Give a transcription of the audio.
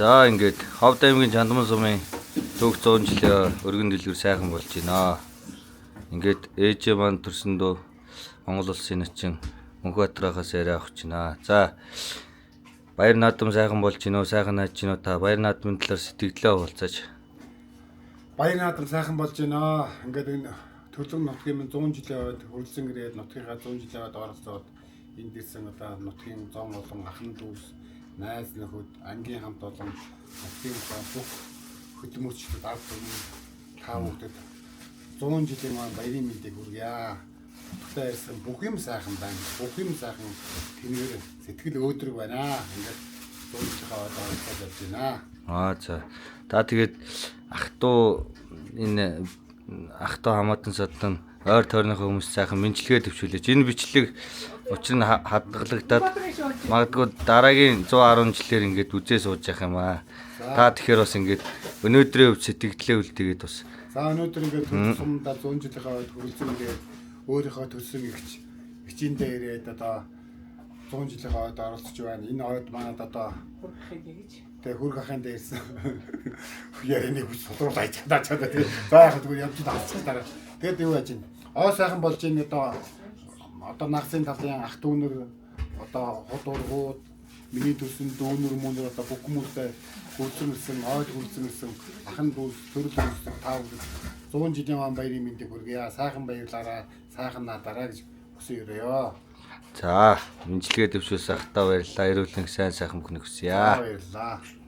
За ингээд Ховд аймгийн Чандман сумын түүх 100 жилийн өргөн дэлгэр сайхан болж байна. Ингээд ээжээ маань төрсөндөө Монгол улсын начин Мөнхбаатараас яриа авч байна. За баяр наадам сайхан болж байна уу? Сайхан найж байна уу та? Баяр наадмын талаар сэтгэлдээ хуваалцаач. Баяр наадам сайхан болж байна. Ингээд энэ Төрлөн нутгийн 100 жилийн хойд хөрөлсөн гэрээд нутгийнхаа 100 жилийн хойд оролцоод энд ирсэн одоо нутгийн 100 олон ахын дүүс, найз нөхөд, ангийн хамт олон нутгийн бүх хөдөлмөрчдөд ард түмэн та бүхэнд 100 жилийн баярын мэндийг хүргье. Нутагтаа ирсэн бүх юм сайхан байна. Бүх юм сайхан тэнээр сэтгэл өөдрөг байна. Ингээд 100 жилийн хойд оролцоод явж байна. За. Та тэгээд ах トゥ энэ ах トゥ хамаатан садан ойр тойрныхоо хүмүүс сайхан мэдлэгээ төвшүүлээч. Энэ бичлэг учир нь хадгалагдаад магадгүй дараагийн 110 жилээр ингээд үзээ сууж явах юм аа. Та тэгэхээр бас ингээд өнөөдрийн өв сэтгэлдээ үлдээгээд бас. За өнөөдөр ингээд сумдаа 100 жилийн хойд хөрөлцөн ингээд өөрийнхөө төссөн гिचиндээ ирээд одоо 100 жилийн хойд оролцож байна. Энэ хойд манад одоо тэгээ хөрг ахын дээр ирсэн. Яа энийг судрал ажиадаа чадаа тэгээ. За яг тэгвэл явж таалцах дараа. Тэгээд юу яаж ин? Сайхан болж ин одоо нагсын талын ах дүүнэр одоо хот ургууд миний төсөн дүүнэр мөнөр одоо бүх хүмүүстэй хөрцөн хойд хөрцөн ахын дүүс төрөл өссөн тав 100 жилийн баярын мэндийг хүргье. Сайхан баярлаарай. Сайхан надараа гэж хүсэн өрөөё. За, мэдлэгээ төвшүүлсэн ахтаа баярлалаа. Эрүүлэн сайн сайхан бүхнийг хүсье. Баярлалаа.